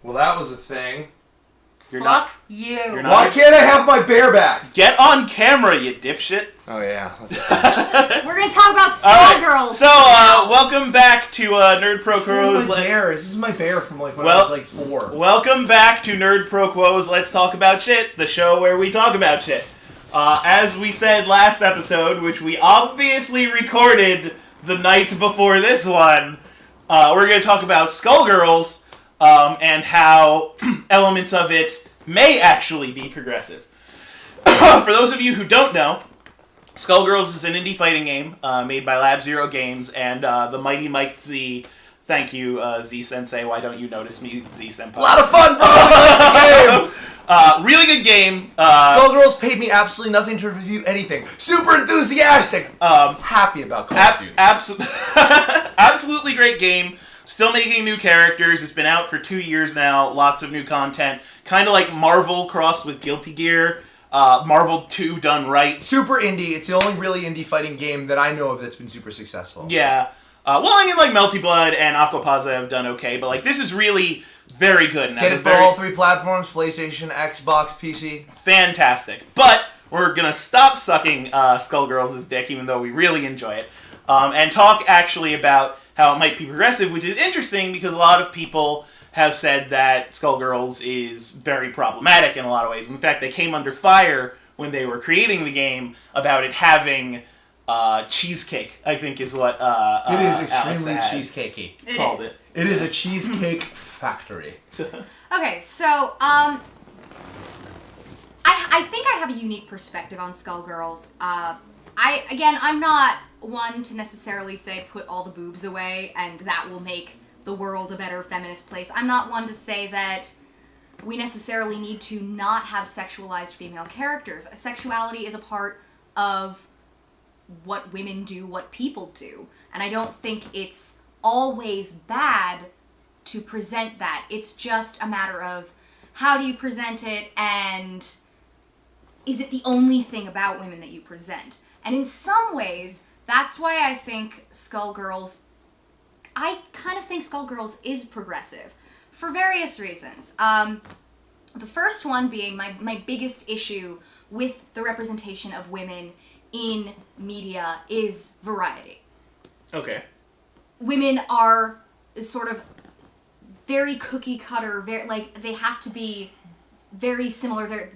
Well, that was a thing. Fuck you. Why can't I have my bear back? Get on camera, you dipshit. Oh, yeah. We're going to talk about Skullgirls. So, welcome back to NerdProQuo's... This is my bear from when I was 4. Welcome back to NerdProQuo's Let's Talk About Shit, the show where we talk about shit. As we said last episode, which we obviously recorded the night before this one, we're going to talk about Skullgirls and how elements of it may actually be progressive. For those of you who don't know, Skullgirls is an indie fighting game made by Lab Zero Games and the mighty Mike Z. Thank you, Z-Sensei. Why don't you notice me, Z-Senpai? A lot of fun, bro! Really good game. Skullgirls paid me absolutely nothing to review anything. Super enthusiastic. Happy about Call of Duty. Absolutely great game. Still making new characters. It's been out for 2 years now. Lots of new content. Kind of like Marvel crossed with Guilty Gear. Marvel 2 done right. Super indie. It's the only really indie fighting game that I know of that's been super successful. Yeah. Well, I mean, like Melty Blood and Aquapazza have done okay, but like this is really very good. And get it for all 3 platforms: PlayStation, Xbox, PC. Fantastic. But we're gonna stop sucking Skullgirls' dick, even though we really enjoy it, and talk actually about how it might be progressive, which is interesting because a lot of people have said that Skullgirls is very problematic in a lot of ways. In fact, they came under fire when they were creating the game about it having cheesecake, I think is what it is extremely cheesecakey. It is a cheesecake factory. Okay, so I think I have a unique perspective on Skullgirls. I'm not one to necessarily say put all the boobs away and that will make the world a better feminist place. I'm not one to say that we necessarily need to not have sexualized female characters. Sexuality is a part of what women do, what people do. And I don't think it's always bad to present that. It's just a matter of how do you present it and is it the only thing about women that you present? And in some ways, that's why I think Skullgirls is progressive for various reasons. The first one being my biggest issue with the representation of women in media is variety. Okay. Women are sort of very cookie cutter, they have to be very similar. There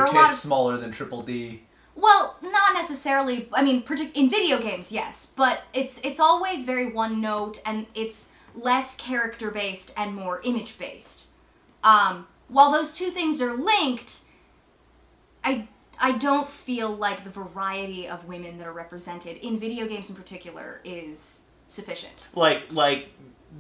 are a lot of smaller than Triple D. Well, not necessarily. I mean, in video games, yes, but it's always very one note, and it's less character based and more image based. While those two things are linked, I don't feel like the variety of women that are represented in video games in particular is sufficient. Like,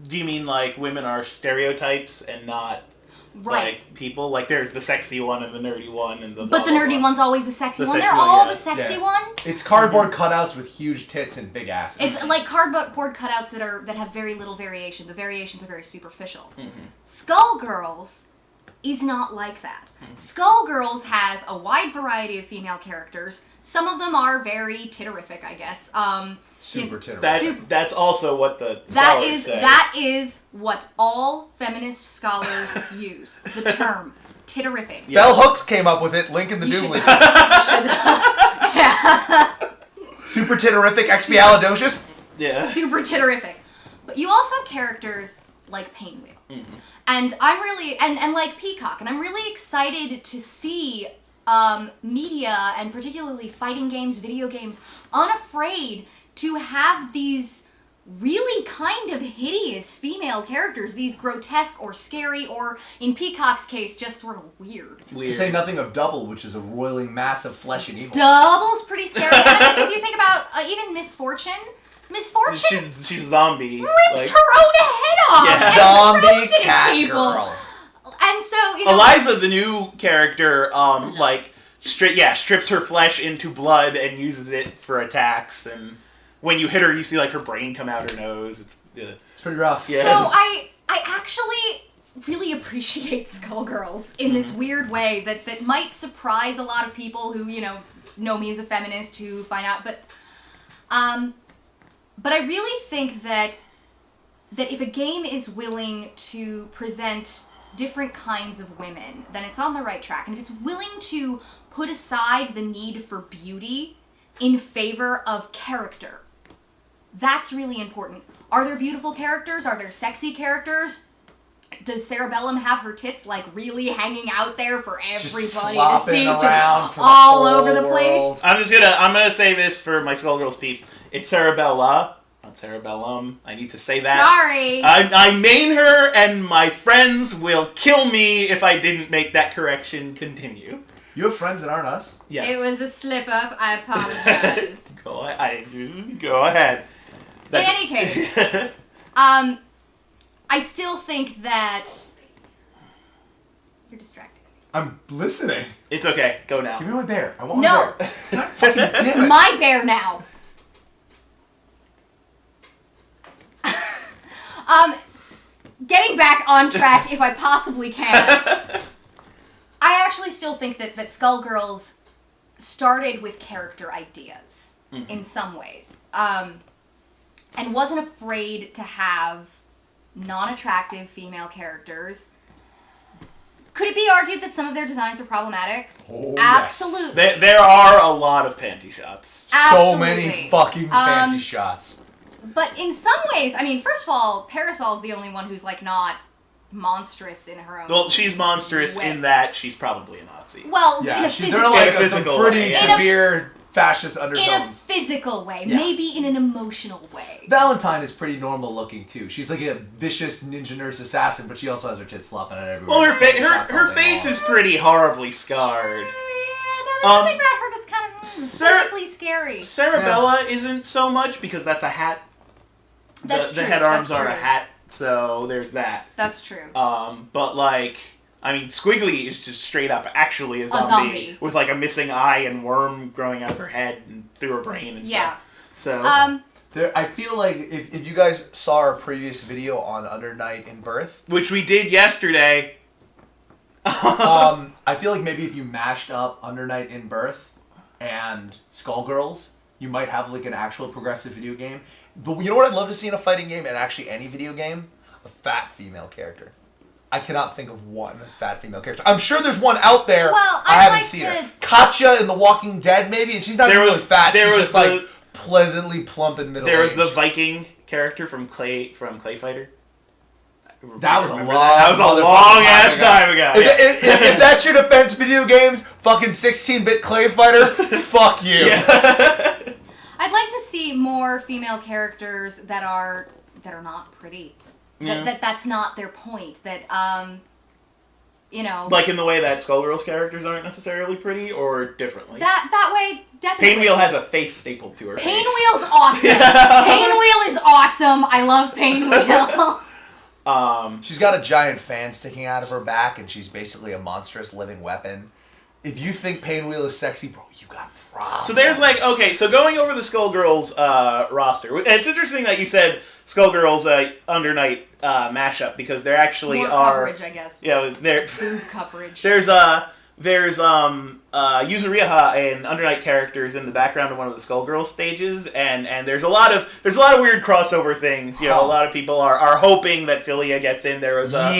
do you mean like women are stereotypes and not? Right. Like people, like there's the sexy one and the nerdy one and the. But the nerdy one's always the sexy one. They're one, all yeah. the sexy one. It's cardboard cutouts with huge tits and big asses. It's like cardboard cutouts that have very little variation. The variations are very superficial. Mm-hmm. Skullgirls is not like that. Mm-hmm. Skullgirls has a wide variety of female characters. Some of them are very titterific, I guess. Super titterific. That's also what the scholars say. That is what all feminist scholars use. The term titterific. Yeah. Bell Hooks came up with it. Link in the doobly. Yeah. Super titterific, expialidocious. Yeah. Super titterific. But you also have characters like Painwheel. Mm-hmm. And I'm really and like Peacock, and I'm really excited to see media and particularly fighting games, video games, unafraid to have these really kind of hideous female characters, these grotesque or scary, or in Peacock's case, just sort of weird. To say nothing of Double, which is a roiling mass of flesh and evil. Double's pretty scary. And I mean, if you think about even Misfortune, she's a zombie. Rips her own head off. Yeah. Zombie cat girl. And so, Eliza, the new character, strips her flesh into blood and uses it for attacks. And when you hit her, you see like her brain come out her nose. It's pretty rough. Yeah. So I actually really appreciate Skullgirls in this weird way that might surprise a lot of people who know me as a feminist who find out, but I really think that if a game is willing to present different kinds of women, then it's on the right track. And if it's willing to put aside the need for beauty in favor of character, that's really important. Are there beautiful characters? Are there sexy characters? Does Cerebellum have her tits, like, really hanging out there for everybody to see, just all over the place? I'm gonna say this for my Skullgirls peeps. It's Cerebella, not Cerebellum. I need to say that. Sorry. I main her, and my friends will kill me if I didn't make that correction continue. You have friends that aren't us? Yes. It was a slip-up. I apologize. Go ahead. In any case, I still think that... You're distracting me. I'm listening. It's okay. Go now. Give me my bear. I want my bear. God fucking damn it. My bear now. Getting back on track, if I possibly can. I actually still think that Skullgirls started with character ideas in some ways. And wasn't afraid to have non-attractive female characters. Could it be argued that some of their designs are problematic? Oh, absolutely. Yes. There are a lot of panty shots. Absolutely. So many fucking panty shots. But in some ways, I mean, first of all, Parasol's the only one who's, like, not monstrous in her own Well, she's monstrous way. in that she's probably a Nazi. Well, Yeah, in a they're physical like way. some pretty Yeah. severe fascist in a undertones. physical way, Yeah. maybe in an emotional way. Valentine is pretty normal looking too. She's like a vicious ninja nurse assassin, but she also has her tits flopping out everywhere. Well, her face is pretty horribly scarred. Yeah, no, there's something about her that's kind of physically scary. Cerebella isn't so much because that's a hat. That's the true. head arms That's are true. a hat, so there's that. That's true. But like, I mean, Squiggly is just straight up actually a zombie with like a missing eye and worm growing out of her head and through her brain and stuff. So I feel like if you guys saw our previous video on Undernight in Birth, which we did yesterday. I feel like maybe if you mashed up Undernight in Birth and Skullgirls, you might have like an actual progressive video game. But you know what I'd love to see in a fighting game, and actually any video game? A fat female character. I cannot think of one fat female character. I'm sure there's one out there. Well, I I'd haven't like seen to- her. Katya in The Walking Dead, maybe, and she's not even really fat. She's just like pleasantly plump and middle-aged. There was the Viking character from Clay Fighter. That was a long ass time ago. If that's your defense video games, fucking 16-bit Clay Fighter, fuck you. Yeah. I'd like to see more female characters that are not pretty. That's not their point. That you know, like in the way that Skullgirls characters aren't necessarily pretty, or differently. That way, definitely. Painwheel has a face stapled to her face. Painwheel's awesome. Painwheel is awesome. I love Painwheel. She's got a giant fan sticking out of her back, and she's basically a monstrous living weapon. If you think Painwheel is sexy, bro, you got problems. So there's like, okay, so going over the Skullgirls roster, and it's interesting that you said Skullgirls Undernight mashup, because there actually More are coverage, I guess. Yeah, there. Boob coverage. There's Yuzuriha and Undernight characters in the background of one of the Skullgirls stages, and there's a lot of weird crossover things. You know, a lot of people are hoping that Philia gets in. There was a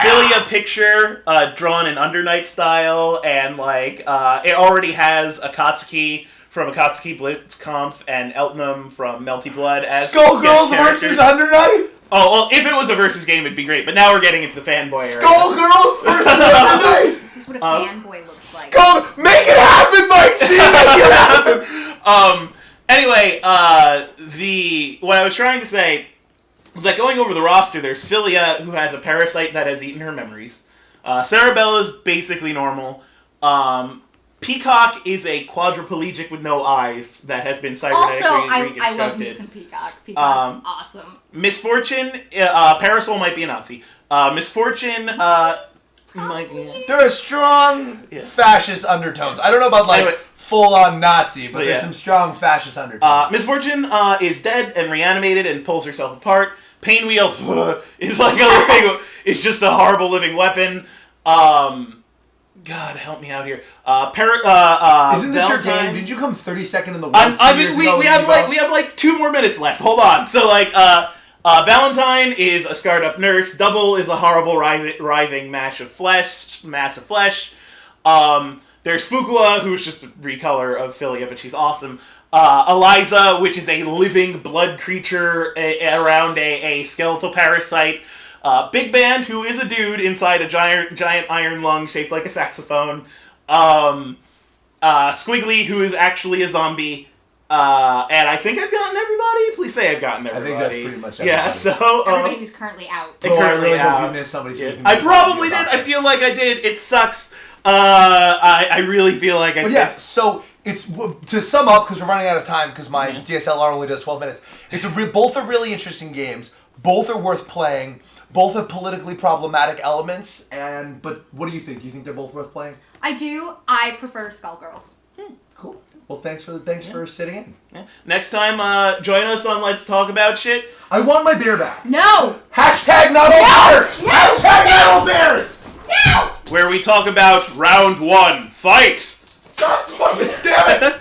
Philia picture drawn in Undernight style, and like it already has Akatsuki from Akatsuki Blitzkampf and Eltnum from Melty Blood as Skullgirls versus Undernight. Oh, well, if it was a versus game, it'd be great. But now we're getting into the fanboy area. Skullgirls versus Undernight. This is what a fanboy looks like. Make it happen, Mike. See, make it happen. Anyway, what I was trying to say was that going over the roster, there's Philia, who has a parasite that has eaten her memories. Cerebella's basically normal. Peacock is a quadriplegic with no eyes that has been cybernetically reconstructed. I love me some Peacock. Peacock's awesome. Misfortune, Parasol might be a Nazi. Misfortune, might be. There are strong fascist undertones. I don't know about like full-on Nazi, but there's some strong fascist undertones. Misfortune is dead and reanimated and pulls herself apart. Painwheel is like is just a horrible living weapon. God, help me out here. Isn't this your game? Did you come 32nd in the world? We have like 2 more minutes left. Hold on. So like Valentine is a scarred up nurse. Double is a horrible writhing mass of flesh. There's Fukua, who's just a recolor of Philia, but she's awesome. Eliza, which is a living blood creature around a skeletal parasite. Big Band, who is a dude inside a giant iron lung shaped like a saxophone. Squiggly, who is actually a zombie. And I think I've gotten everybody. Please say I've gotten everybody. I think that's pretty much everybody. Yeah, so... Everybody who's currently out. I really hope you missed somebody. So I probably did. I feel like I did. It sucks. I really feel like I did. Yeah, so... It's to sum up, because we're running out of time, because my DSLR only does 12 minutes. Both are really interesting games. Both are worth playing. Both have politically problematic elements. But what do you think? Do you think they're both worth playing? I do. I prefer Skullgirls. Cool. Well, thanks for sitting in. Yeah. Next time, join us on Let's Talk About Shit. I want my beer back. No. Hashtag not all bears. No! Hashtag not all bears. No. Where we talk about round 1, fight. God fucking damn it.